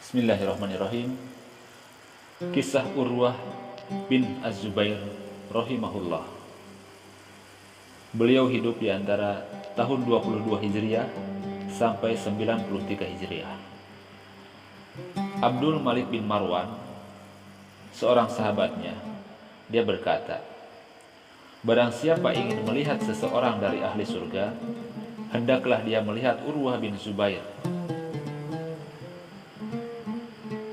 Bismillahirrahmanirrahim. Kisah Urwah bin Az-Zubair rahimahullah. Beliau hidup di antara tahun 22 Hijriah sampai 93 Hijriah. Abdul Malik bin Marwan, seorang sahabatnya, dia berkata, "Barang siapa ingin melihat seseorang dari ahli surga, hendaklah dia melihat Urwah bin Zubair."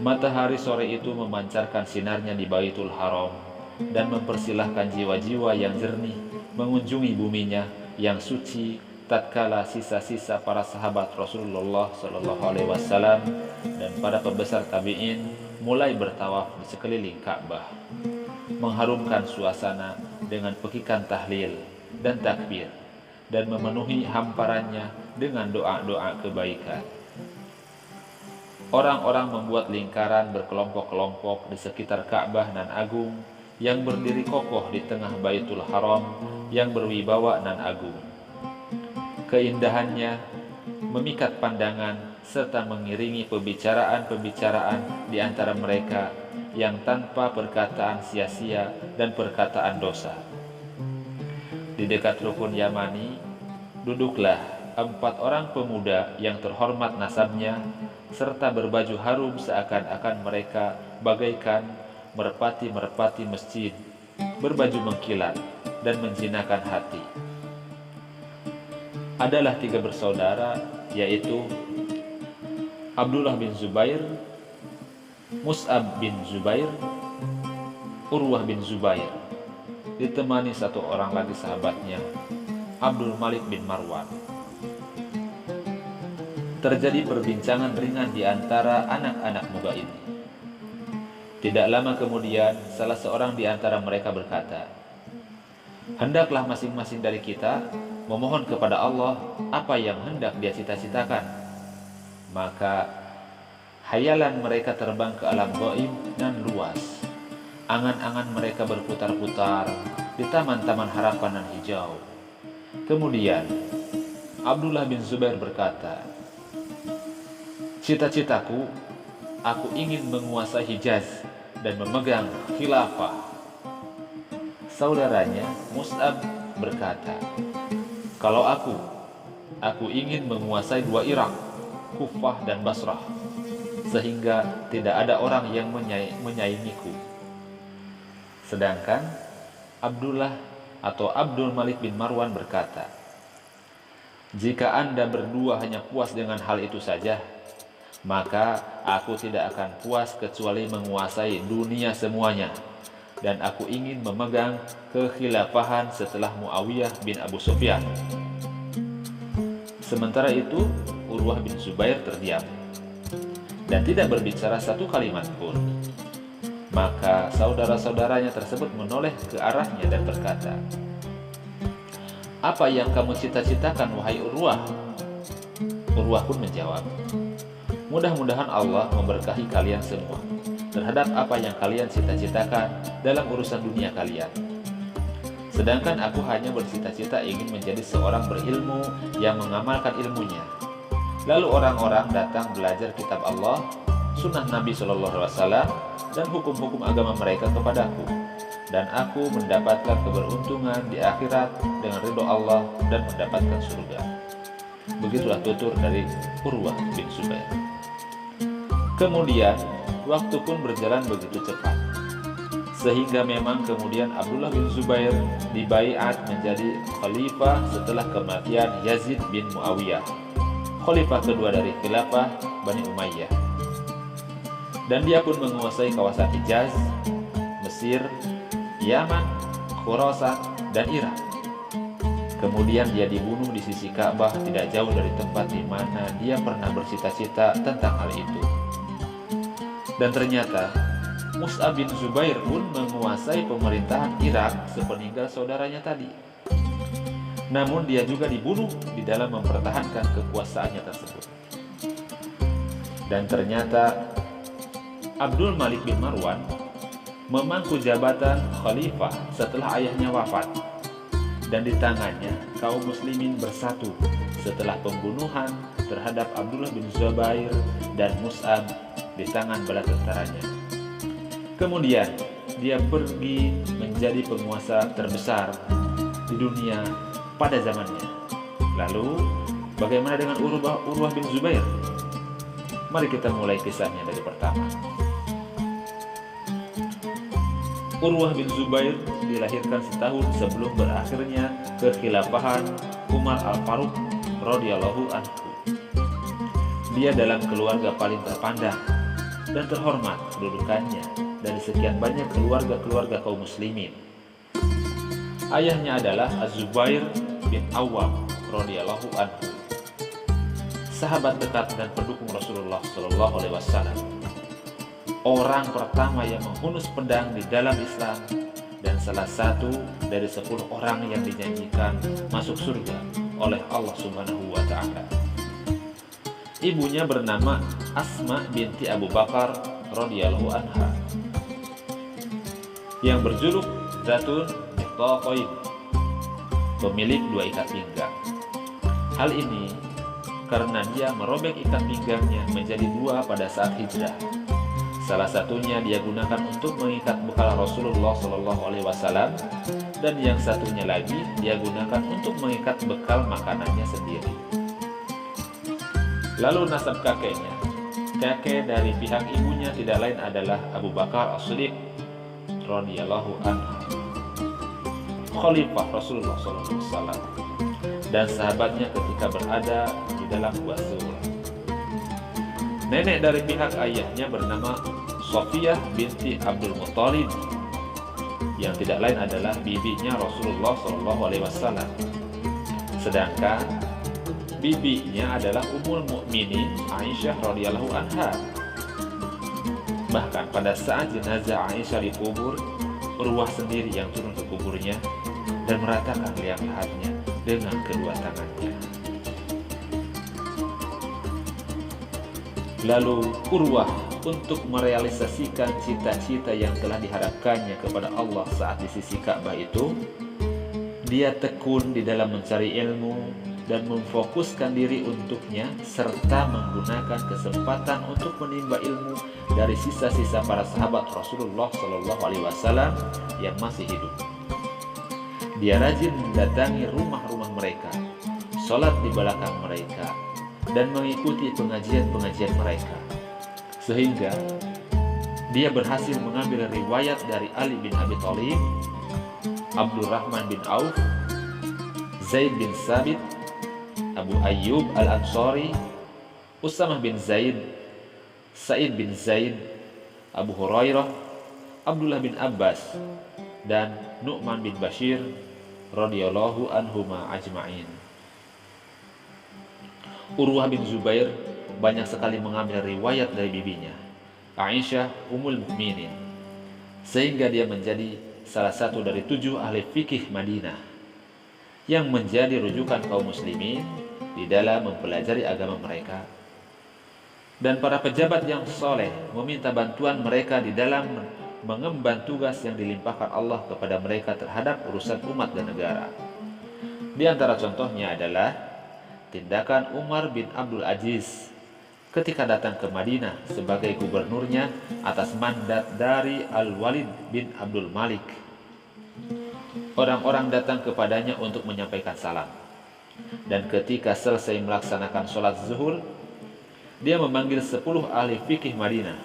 Matahari sore itu memancarkan sinarnya di Baitul Haram dan mempersilahkan jiwa-jiwa yang jernih mengunjungi buminya yang suci tatkala sisa-sisa para sahabat Rasulullah SAW dan para pembesar tabi'in mulai bertawaf di sekeliling Ka'bah, mengharumkan suasana dengan pekikan tahlil dan takbir dan memenuhi hamparannya dengan doa-doa kebaikan. Orang-orang membuat lingkaran berkelompok-kelompok di sekitar Ka'bah nan agung yang berdiri kokoh di tengah Baitul Haram yang berwibawa nan agung. Keindahannya memikat pandangan serta mengiringi pembicaraan-pembicaraan di antara mereka yang tanpa perkataan sia-sia dan perkataan dosa. Di dekat rukun Yamani duduklah 4 orang pemuda yang terhormat nasabnya serta berbaju harum seakan-akan mereka bagaikan merpati-merpati masjid, berbaju mengkilat dan menjinakkan hati. Adalah 3 bersaudara, yaitu Abdullah bin Zubair, Mus'ab bin Zubair, Urwah bin Zubair, ditemani 1 orang lagi sahabatnya, Abdul Malik bin Marwan. Terjadi perbincangan ringan di antara anak-anak muda ini. Tidak lama kemudian, salah seorang di antara mereka berkata, "Hendaklah masing-masing dari kita memohon kepada Allah apa yang hendak dia cita-citakan." Maka hayalan mereka terbang ke alam gaib dan luas. Angan-angan mereka berputar-putar di taman-taman harapan nan hijau. Kemudian Abdullah bin Zubair berkata, "Cita-citaku, aku ingin menguasai Hijaz dan memegang khilafah." Saudaranya Mus'ab berkata, "Kalau aku ingin menguasai 2 Irak, Kufah dan Basrah, sehingga tidak ada orang yang menyaingiku." Sedangkan Abdullah atau Abdul Malik bin Marwan berkata, "Jika Anda berdua hanya puas dengan hal itu saja, maka aku tidak akan puas kecuali menguasai dunia semuanya, dan aku ingin memegang kekhilafahan setelah Muawiyah bin Abu Sufyan." Sementara itu Urwah bin Zubair terdiam dan tidak berbicara 1 kalimat pun. Maka saudara-saudaranya tersebut menoleh ke arahnya dan berkata, "Apa yang kamu cita-citakan, wahai Urwah?" Urwah pun menjawab, "Mudah-mudahan Allah memberkahi kalian semua terhadap apa yang kalian cita-citakan dalam urusan dunia kalian. Sedangkan aku hanya bercita-cita ingin menjadi seorang berilmu yang mengamalkan ilmunya." Lalu orang-orang datang belajar kitab Allah, sunnah Nabi SAW, dan hukum-hukum agama mereka kepadaku. Dan aku mendapatkan keberuntungan di akhirat dengan ridho Allah dan mendapatkan surga. Begitulah tutur dari Urwah bin Zubair. Kemudian waktu pun berjalan begitu cepat, sehingga memang kemudian Abdullah bin Zubair dibaiat menjadi khalifah setelah kematian Yazid bin Muawiyah, khalifah kedua dari khilafah Bani Umayyah. Dan dia pun menguasai kawasan Hijaz, Mesir, Yaman, Khurasan, dan Irak. Kemudian dia dibunuh di sisi Ka'bah tidak jauh dari tempat di mana dia pernah bercita-cita tentang hal itu. Dan ternyata Mus'ab bin Zubair pun menguasai pemerintahan Irak sepeninggal saudaranya tadi. Namun dia juga dibunuh di dalam mempertahankan kekuasaannya tersebut. Dan ternyata Abdul Malik bin Marwan memangku jabatan khalifah setelah ayahnya wafat, dan di tangannya kaum muslimin bersatu setelah pembunuhan terhadap Abdullah bin Zubair dan Mus'ab di tangan bala tentaranya. Kemudian dia pergi menjadi penguasa terbesar di dunia pada zamannya. Lalu bagaimana dengan Urwah bin Zubair? Mari kita mulai kisahnya dari pertama. Urwah bin Zubair dilahirkan setahun sebelum berakhirnya kekhilafahan Umar Al-Faruq radhiyallahu anhu. Dia dalam keluarga paling terpandang dan terhormat kedudukannya dari sekian banyak keluarga-keluarga kaum muslimin. Ayahnya adalah Az-Zubair bin Awwam radhiyallahu anhu, sahabat dekat dan pendukung Rasulullah sallallahu alaihi wasallam. Orang pertama yang menghunus pedang di dalam Islam dan salah satu dari 10 orang yang dijanjikan masuk surga oleh Allah Subhanahu wa taala. Ibunya bernama Asma binti Abu Bakar radhiyallahu anha yang berjuluk Zatun Iqtaqain, pemilik 2 ikat pinggang. Hal ini karena dia merobek ikat pinggangnya menjadi 2 pada saat hijrah. Salah satunya dia gunakan untuk mengikat bekal Rasulullah Shallallahu Alaihi Wasallam, dan yang satunya lagi dia gunakan untuk mengikat bekal makanannya sendiri. Lalu nasab kakeknya, kakek dari pihak ibunya tidak lain adalah Abu Bakar As-Siddiq radhiyallahu anhu, Khalifah Rasulullah Shallallahu Alaihi Wasallam dan sahabatnya ketika berada di dalam Gua Sur. Nenek dari pihak ayahnya bernama Sofiyah binti Abdul Muttalib, yang tidak lain adalah bibinya Rasulullah SAW. Sedangkan bibinya adalah Ummul Mukminin Aisyah radhiyallahu anha. Bahkan pada saat jenazah Aisyah dikubur, Urwah sendiri yang turun ke kuburnya dan meratakan liang lahatnya dengan kedua tangannya. Lalu Urwah untuk merealisasikan cita-cita yang telah diharapkannya kepada Allah saat di sisi Ka'bah itu, dia tekun di dalam mencari ilmu dan memfokuskan diri untuknya, serta menggunakan kesempatan untuk menimba ilmu dari sisa-sisa para sahabat Rasulullah Shallallahu Alaihi Wasallam yang masih hidup. Dia rajin mendatangi rumah-rumah mereka, sholat di belakang mereka, dan mengikuti pengajian-pengajian mereka, sehingga dia berhasil mengambil riwayat dari Ali bin Abi Thalib, Abdurrahman bin Auf, Zaid bin Sabit, Abu Ayyub Al-Ansari, Usamah bin Zaid, Sa'id bin Zaid, Abu Hurairah, Abdullah bin Abbas, dan Nu'man bin Bashir radhiyallahu anhuma ajma'in. Urwah bin Zubair banyak sekali mengambil riwayat dari bibinya, Aisyah Ummul Mukminin, sehingga dia menjadi salah satu dari 7 ahli fikih Madinah yang menjadi rujukan kaum muslimin di dalam mempelajari agama mereka. Dan para pejabat yang soleh meminta bantuan mereka di dalam mengemban tugas yang dilimpahkan Allah kepada mereka terhadap urusan umat dan negara. Di antara contohnya adalah tindakan Umar bin Abdul Aziz ketika datang ke Madinah sebagai gubernurnya atas mandat dari Al-Walid bin Abdul Malik. Orang-orang datang kepadanya untuk menyampaikan salam, dan ketika selesai melaksanakan sholat zuhur, dia memanggil 10 ahli fikih Madinah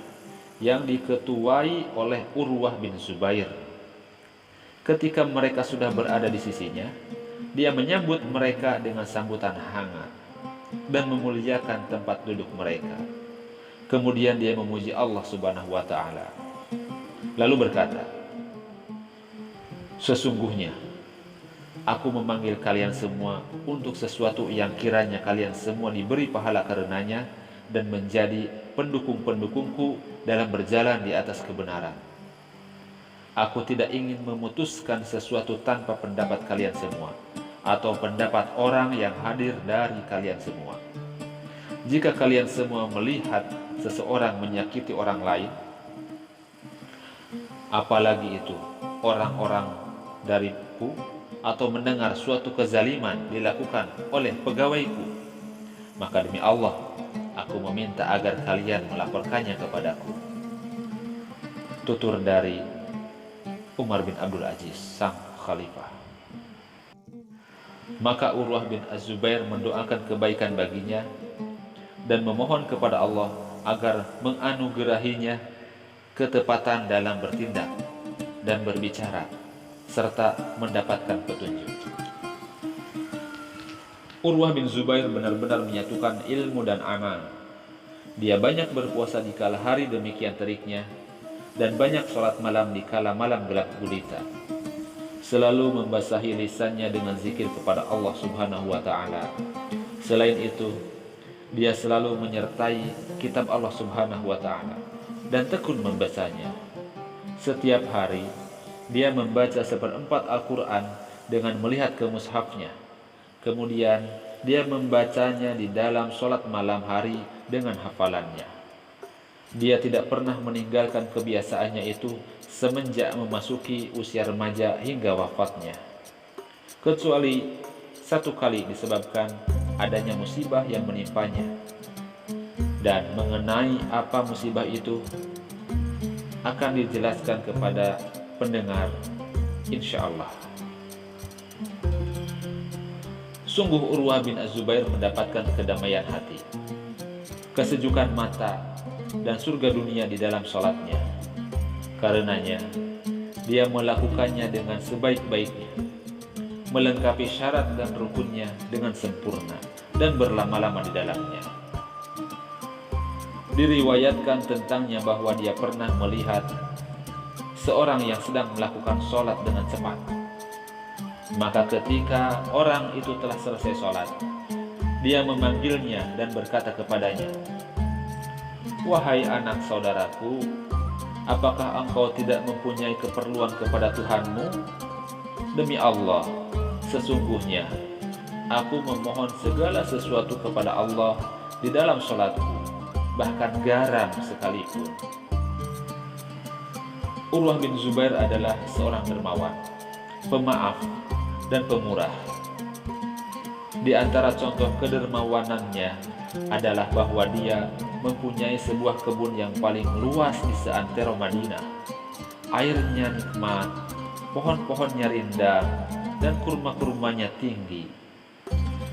yang diketuai oleh Urwah bin Zubair. Ketika mereka sudah berada di sisinya, dia menyambut mereka dengan sambutan hangat dan memuliakan tempat duduk mereka. Kemudian dia memuji Allah Subhanahu wa taala, lalu berkata, "Sesungguhnya aku memanggil kalian semua untuk sesuatu yang kiranya kalian semua diberi pahala karenanya dan menjadi pendukung-pendukungku dalam berjalan di atas kebenaran. Aku tidak ingin memutuskan sesuatu tanpa pendapat kalian semua atau pendapat orang yang hadir dari kalian semua. Jika kalian semua melihat seseorang menyakiti orang lain, apalagi itu orang-orang dariku, atau mendengar suatu kezaliman dilakukan oleh pegawaiku, maka demi Allah aku meminta agar kalian melaporkannya kepadaku. Tutur dari Umar bin Abdul Aziz, sang khalifah. Maka Urwah bin Az-Zubair mendoakan kebaikan baginya dan memohon kepada Allah agar menganugerahinya ketepatan dalam bertindak dan berbicara, serta mendapatkan petunjuk. Urwah bin Zubair benar-benar menyatukan ilmu dan amal. Dia banyak berpuasa di kala hari demikian teriknya, dan banyak sholat malam di kala malam gelap gulita. Selalu membasahi lisannya dengan zikir kepada Allah Subhanahu wa Ta'ala. Selain itu, dia selalu menyertai kitab Allah Subhanahu wa Ta'ala dan tekun membacanya. Setiap hari, dia membaca seperempat Al-Quran dengan melihat ke mushafnya. Kemudian, dia membacanya di dalam sholat malam hari dengan hafalannya. Dia tidak pernah meninggalkan kebiasaannya itu semenjak memasuki usia remaja hingga wafatnya, kecuali satu kali disebabkan adanya musibah yang menimpanya. Dan mengenai apa musibah itu akan dijelaskan kepada pendengar insyaallah. Sungguh Urwah bin Az-Zubair mendapatkan kedamaian hati, kesejukan mata, dan surga dunia di dalam sholatnya. Karenanya, dia melakukannya dengan sebaik-baiknya, melengkapi syarat dan rukunnya dengan sempurna, dan berlama-lama di dalamnya. Diriwayatkan tentangnya bahwa dia pernah melihat seorang yang sedang melakukan sholat dengan cepat. Maka ketika orang itu telah selesai sholat, dia memanggilnya dan berkata kepadanya, "Wahai anak saudaraku, apakah engkau tidak mempunyai keperluan kepada Tuhanmu? Demi Allah, sesungguhnya aku memohon segala sesuatu kepada Allah di dalam sholatku, bahkan garam sekalipun." Urwah bin Zubair adalah seorang dermawan, pemaaf, dan pemurah. Di antara contoh kedermawanannya adalah bahwa dia mempunyai sebuah kebun yang paling luas di seantero Madinah. Airnya nikmat, pohon-pohonnya rindang, dan kurma-kurmanya tinggi.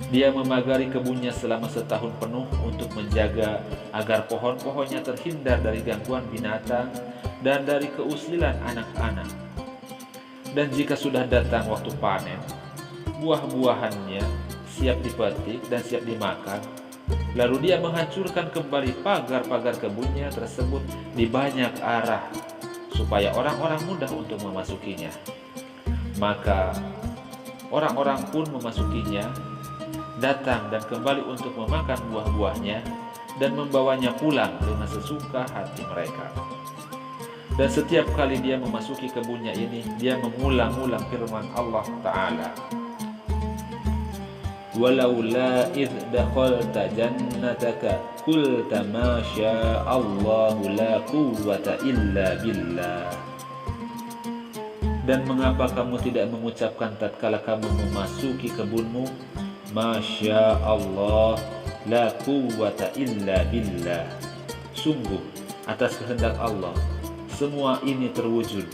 Dia memagari kebunnya selama setahun penuh untuk menjaga agar pohon-pohonnya terhindar dari gangguan binatang dan dari keuslilan anak-anak. Dan jika sudah datang waktu panen, buah-buahannya siap dipetik dan siap dimakan. Lalu dia menghancurkan kembali pagar-pagar kebunnya tersebut di banyak arah, supaya orang-orang mudah untuk memasukinya. Maka orang-orang pun memasukinya, datang dan kembali untuk memakan buah-buahnya dan membawanya pulang dengan sesuka hati mereka. Dan setiap kali dia memasuki kebunnya ini, dia mengulang-ulang firman Allah Ta'ala, "Walaula idh dakhalta jannataka qulta ma sya'allahu la quwwata illa billah." Dan mengapa kamu tidak mengucapkan tatkala kamu memasuki kebunmu, Masya Allah la quwwata illa billah, sungguh atas kehendak Allah semua ini terwujud,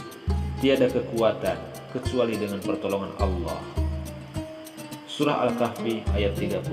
tiada kekuatan kecuali dengan pertolongan Allah. Surah Al-Kahfi ayat 39.